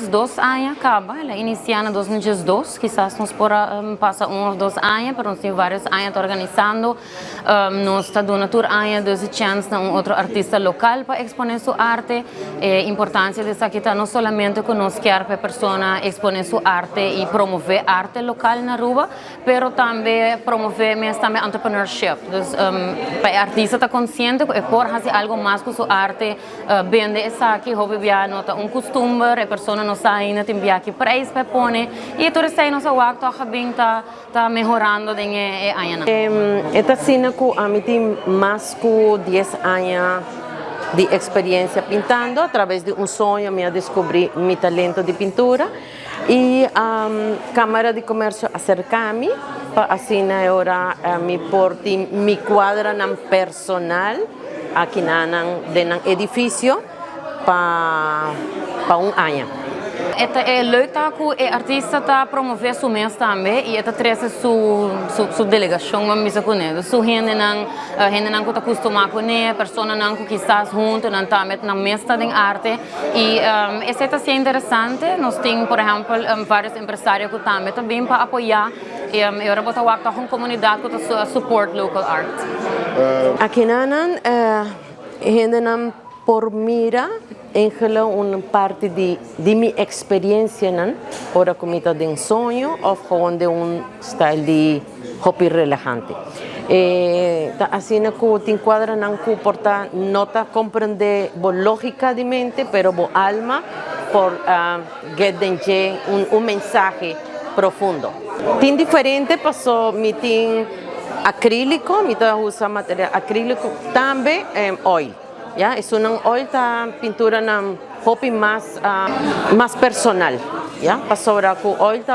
unos 2 años acaba, la iniciada en 2012, quizás nos pasa unos 2 años, pero nos tiene varios años organizando, nos está dando un año de chance a un otro artista local para exponer su arte, importancia de esta no solamente conocer a personas exponer su arte y promover arte local en Aruba, pero también promover también entrepreneurship. Entonces, para el artista está consciente que por hacer algo más con su arte, vende esa aquí, hobby ya nota un costumbre, la persona no sabe no tiene aquí precio para poner y todo eso no se va está mejorando en el año. Esta cine que a mí tiene más de 10 años de experiencia pintando, a través de un sueño me descubrí mi talento de pintura y Cámara de Comercio acerca a mí, así ahora mi porti mi cuadra personal aquí en el edificio para un año. Het is leuk dat de artiesten promoveren su mes também e het trece su delegação vamos dizer com ele. Su gente não está acostumada com ele, pessoas não que quizás junto não tá met na mesa de arte e isso está sendo interessante. Nós temos, por exemplo, vários empresários que também para apoiar e agora botar o acto com comunidade que support local art. Aqui nanan gente não por mira Angela una parte de mi experiencia ahora como de un sueño o de un style de hobby relajante. Así que te encuadra que porta nota comprender lógica de mente, pero alma por get un mensaje profundo. Tin diferente pasó mi tin acrílico, mi usa material acrílico también oil. ¿Ya? Es una pintura hobby más personal. ¿Ya? Pasó ahora con oil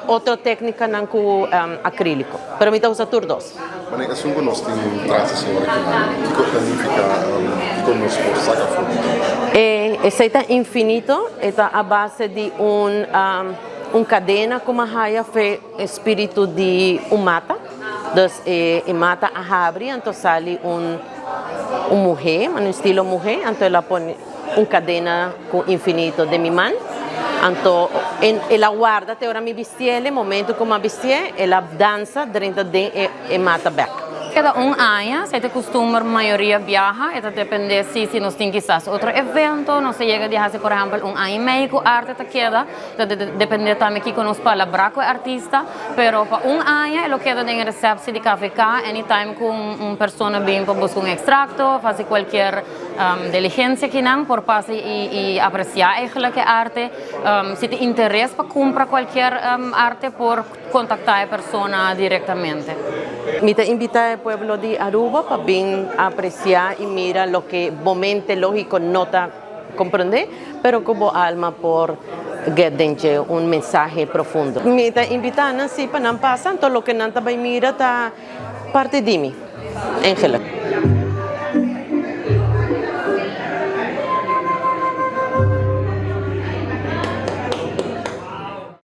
otra técnica con acrílico. Pero me usa tur dos. Wanneer is zo'n nos die transitie que significa con nos por saca foto? Está infinito, está a base de un cadena como haya fe espíritu de un mata. Entonces, mata abre, entonces sale un mujer, un estilo mujer, entonces ela pone una cadena con infinito de mi mano. Entonces, ela guarda até ahora mi vestiele, momento como a vestir, ela dança dentro de mata back. Cada año se te costumbre mayoría viaja, esto depende si nos tiene quizás otro evento, no se llega a viajar, por ejemplo, un año y medio con arte te queda, depende también que conozco palabra con artista, pero para un año lo queda en recepción de KVK, anytime con una persona viene para buscar un extracto, hace cualquier diligencia que no, por pasar y apreciar que arte, si te interesa para comprar cualquier arte, por contactar a la persona directamente. Me invita al pueblo de Aruba para bien apreciar y mirar lo que momento lógico nota comprender, pero como alma por get un mensaje profundo. Me invita a sí para no pasar todo lo que no mira está parte de mí, Ángela.